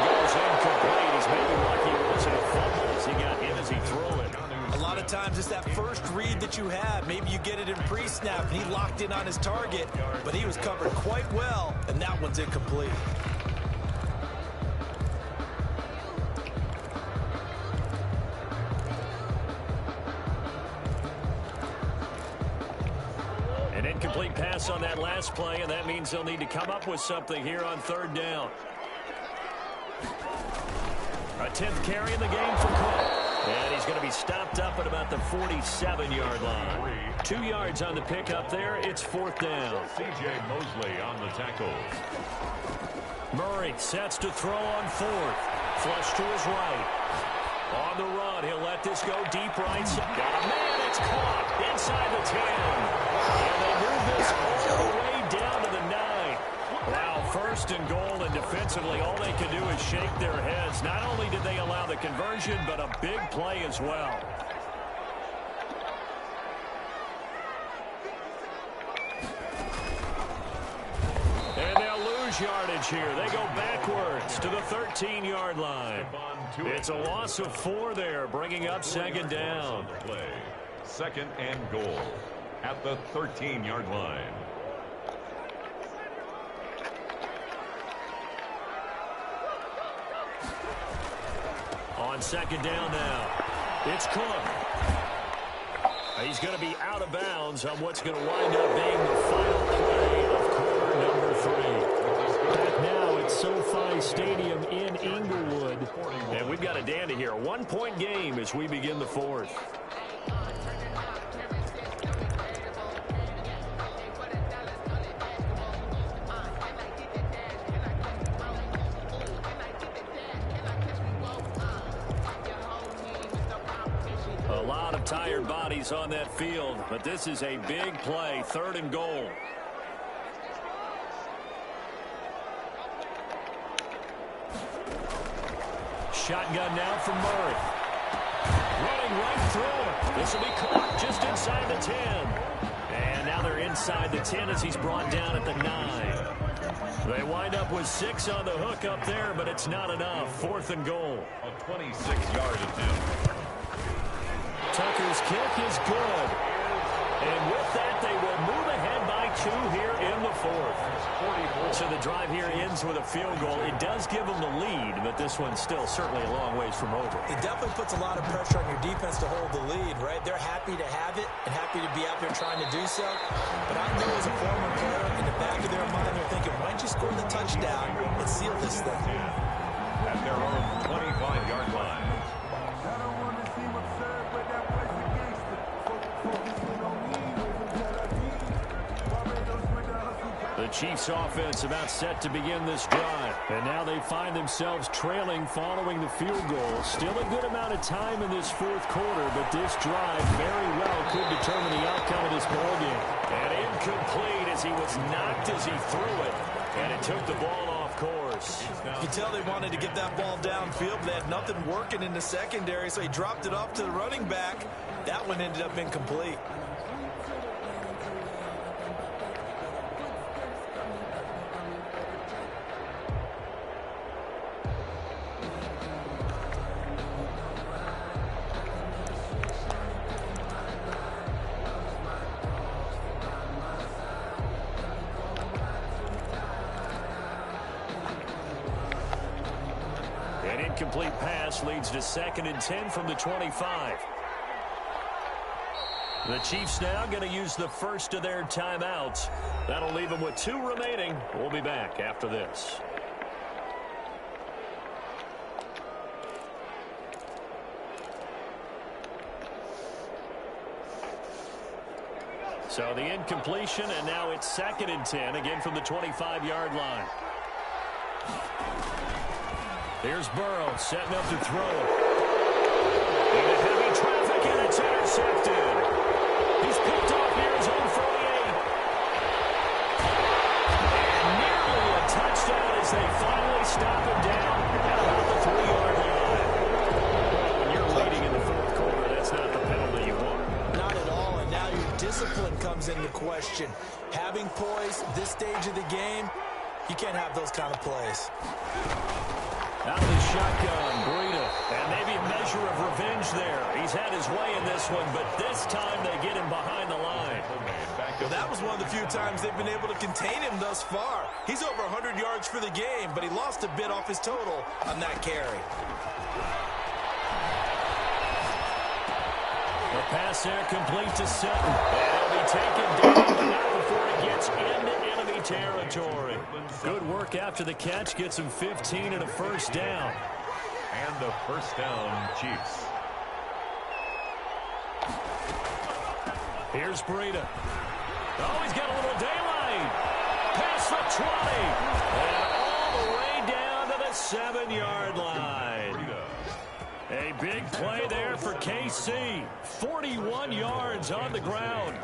Goes incomplete. He's maybe lucky it wasn't a fumble as he got hit as he threw it. A lot of times it's that first read that you have. Maybe you get it in pre-snap and he locked in on his target, but he was covered quite well, and that one's incomplete. An incomplete pass on that last play, and that means they'll need to come up with something here on 3rd down. A 10th carry in the game for Cook. And he's going to be stopped up at about the 47-yard line. 2 yards on the pickup there. It's 4th down. C.J. Mosley on the tackle. Murray sets to throw on 4th. Flush to his right. On the run, he'll let this go deep right. Got a man, it's caught inside the 10. And they move this all the way down to the 9. Now, first and goal, and defensively, all they can do is shake their heads. Not only did they allow the conversion, but a big play as well. And they'll lose yardage here. They go backwards to the 13-yard line. It's a loss of 4 there, bringing up second down. Play. Second and goal at the 13-yard line. On second down now, it's Cook. He's going to be out of bounds on what's going to wind up being the final play of quarter number 3. Back now at SoFi Stadium in Inglewood. And we've got a dandy here. A 1-point game as we begin the 4th. A lot of tired bodies on that field, but this is a big play, 3rd and goal. Shotgun now from Murray. Running right through him. This will be caught just inside the 10. And now they're inside the 10 as he's brought down at the 9. They wind up with 6 on the hook up there, but it's not enough. 4th and goal. A 26-yard attempt. Tucker's kick is good. And with that, they will move ahead by 2 here in the 4th. So the drive here ends with a field goal. It does give them the lead, but this one's still certainly a long ways from over. It definitely puts a lot of pressure on your defense to hold the lead, right? They're happy to have it and happy to be out there trying to do so. But I know as a former player, in the back of their mind, they're thinking, why don't you score the touchdown and seal this thing? At their own 25-yard line. The Chiefs offense about set to begin this drive. And now they find themselves trailing following the field goal. Still a good amount of time in this 4th quarter, but this drive very well could determine the outcome of this ballgame. And incomplete as he was knocked as he threw it. And it took the ball off course. You can tell they wanted to get that ball downfield, but they had nothing working in the secondary, so he dropped it off to the running back. That one ended up incomplete. Incomplete pass leads to 2nd and 10 from the 25. The Chiefs now going to use the first of their timeouts. That'll leave them with 2 remaining. We'll be back after this. So the incompletion, and now it's 2nd and 10, again from the 25-yard line. Here's Burrow setting up to throw. Into heavy traffic, and it's intercepted. He's picked off near his own 48. And nearly a touchdown as they finally stop him down at about the 3-yard line. When you're leading in the 4th quarter, that's not the penalty you want. Not at all, and now your discipline comes into question. Having poise this stage of the game, you can't have those kind of plays. Out of the shotgun, Breida. And maybe a measure of revenge there. He's had his way in this one, but this time they get him behind the line. Well, that was one of the few times they've been able to contain him thus far. He's over 100 yards for the game, but he lost a bit off his total on that carry. The pass there complete to Sutton. And he'll be taken down, but not before he gets into enemy territory. Good work after the catch. Gets him 15 and a first down. And the first down, Chiefs. Here's Breida. Oh, he's got a little daylight. Pass for 20. And all the way down to the 7-yard line. A big play there for KC. 41 yards on the ground.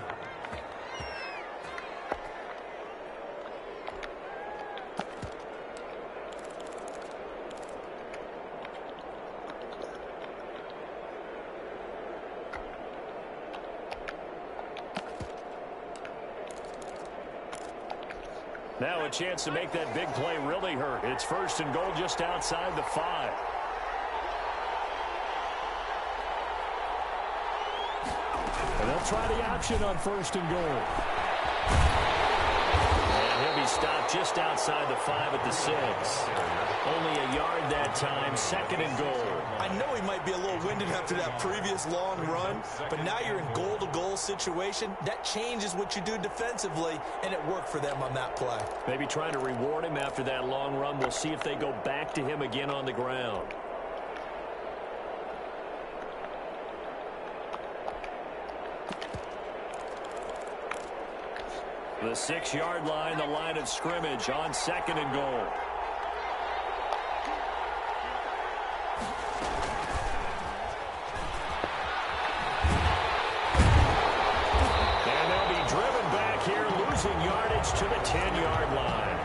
Now a chance to make that big play really hurt. It's 1st and goal just outside the 5. And they'll try the option on 1st and goal. And he'll be stopped just outside the 5 at the 6. Only a yard that time, 2nd and goal. I know he might be a little winded after that previous long run, but now you're in goal-to-goal situation. That changes what you do defensively, and it worked for them on that play. Maybe trying to reward him after that long run. We'll see if they go back to him again on the ground. The 6-yard line, the line of scrimmage on 2nd and goal. And they'll be driven back here, losing yardage to the 10-yard line.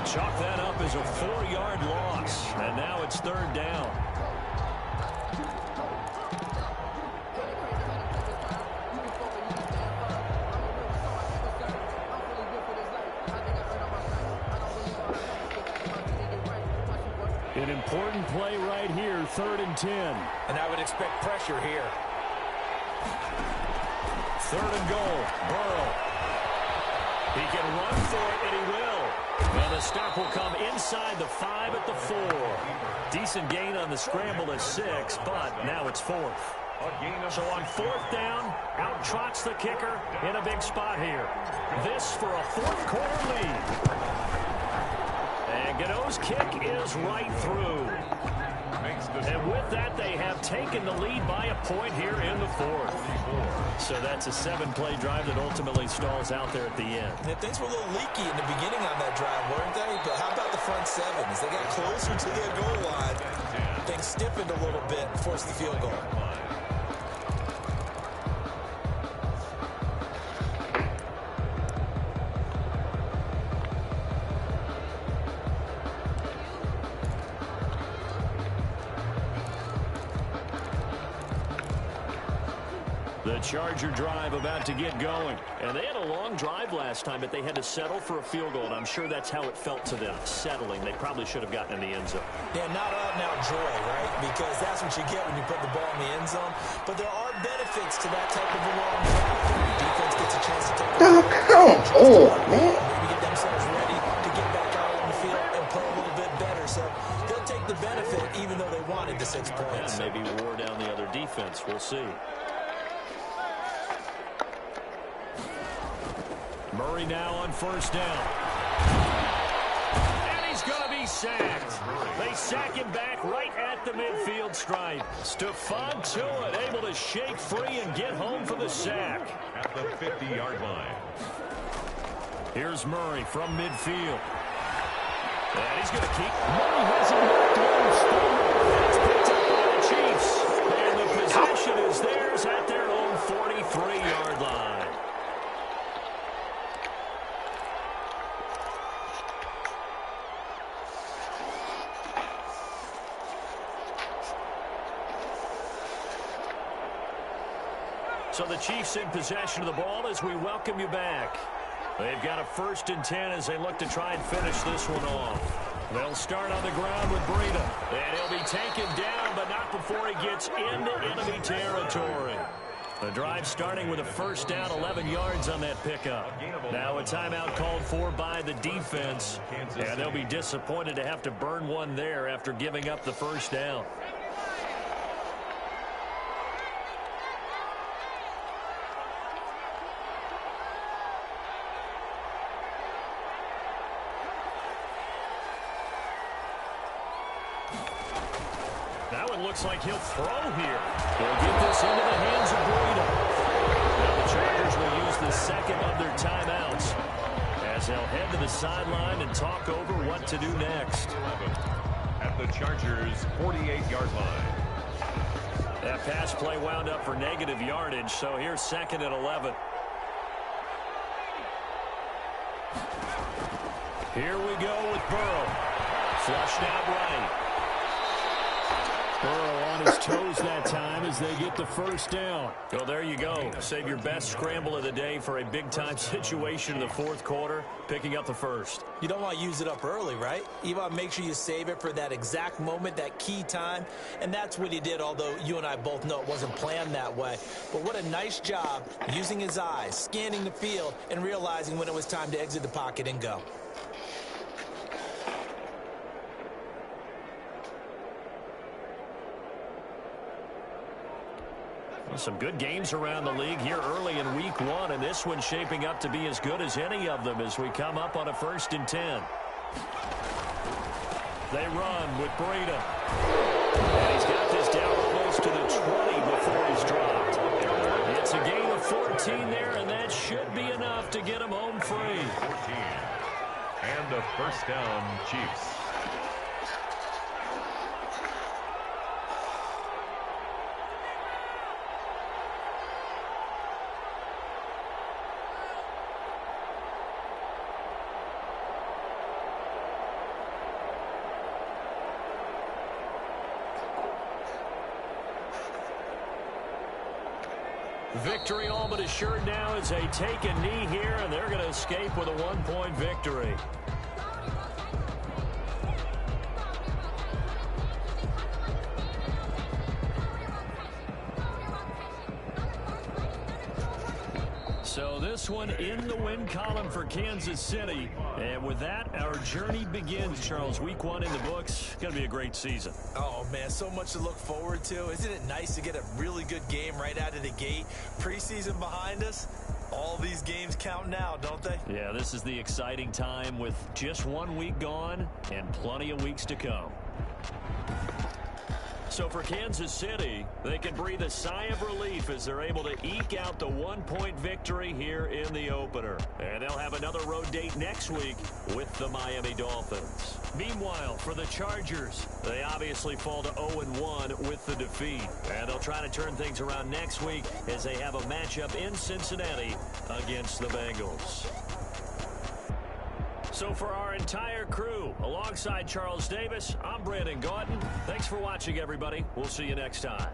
Chalk that up as a 4-yard loss, and now it's 3rd down. An important play right here, 3rd and 10. And I would expect pressure here. 3rd and goal, Burrow. He can run for it, and he will. And the stop will come inside the 5 at the 4. Decent gain on the scramble at 6, but now it's 4th. So on 4th down, out trots the kicker in a big spot here. This for a 4th quarter lead. And Gano's kick is right through. And with that, they have taken the lead by a point here in the 4th. So that's a 7-play drive that ultimately stalls out there at the end. Yeah, things were a little leaky in the beginning on that drive, weren't they? But how about the front 7? As they got closer to their goal line, things stiffened a little bit and forced the field goal. The Charger drive about to get going. And they had a long drive last time, but they had to settle for a field goal, and I'm sure that's how it felt to them, settling. They probably should have gotten in the end zone. Yeah, not out now joy, right? Because that's what you get when you put the ball in the end zone. But there are benefits to that type of a long drive. The defense gets a chance to take the ball. Come on, man. Maybe get themselves ready to get back out on the field and play a little bit better. So they'll take the benefit even though they wanted the 6 points. And maybe wore down the other defense. We'll see. Murray now on 1st down. And he's going to be sacked. They sack him back right at the midfield stripe. Stephon Tuitt able to shake free and get home for the sack. At the 50-yard line. Here's Murray from midfield. And he's going to keep. Murray has it knocked loose. It's picked up by the Chiefs. And the possession is theirs at their own 43-yard line. So the Chiefs in possession of the ball as we welcome you back. They've got a 1st and 10 as they look to try and finish this one off. They'll start on the ground with Breida. And he'll be taken down, but not before he gets into enemy territory. The drive starting with a 1st down, 11 yards on that pickup. Now a timeout called for by the defense. And they'll be disappointed to have to burn one there after giving up the 1st down. That one looks like he'll throw here. They'll get this into the hands of Breida. Now the Chargers will use the 2nd of their timeouts as they'll head to the sideline and talk over what to do next. At the Chargers' 48-yard line. That pass play wound up for negative yardage, so here's 2nd and 11. Here we go with Burrow. Flushed out right. Burrow on his toes that time as they get the first down. Well, there you go. Save your best scramble of the day for a big-time situation in the 4th quarter, picking up the first. You don't want to use it up early, right? You want to make sure you save it for that exact moment, that key time, and that's what he did, although you and I both know it wasn't planned that way. But what a nice job using his eyes, scanning the field, and realizing when it was time to exit the pocket and go. Some good games around the league here early in week 1, and this one's shaping up to be as good as any of them as we come up on a 1st and 10. They run with Breida. And he's got this down close to the 20 before he's dropped. It's a gain of 14 there, and that should be enough to get him home free. 14. And a first down, Chiefs. Victory all but assured now as they take a knee here, and they're going to escape with a 1-point victory. So this one in the win column for Kansas City. And with that, our journey begins, Charles. Week 1 in the books. Going to be a great season. Oh, man, so much to look forward to. Isn't it nice to get a really good game right out of the gate? Preseason behind us. All these games count now, don't they? Yeah, this is the exciting time with just 1 week gone and plenty of weeks to come. So for Kansas City, they can breathe a sigh of relief as they're able to eke out the 1-point victory here in the opener. And they'll have another road date next week with the Miami Dolphins. Meanwhile, for the Chargers, they obviously fall to 0-1 with the defeat. And they'll try to turn things around next week as they have a matchup in Cincinnati against the Bengals. So for our entire crew, alongside Charles Davis, I'm Brandon Gaudin. Thanks for watching, everybody. We'll see you next time.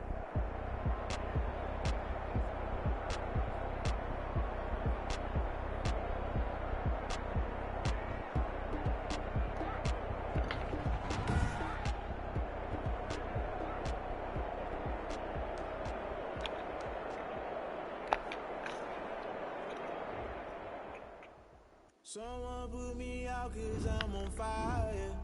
Someone put me out 'cause I'm on fire.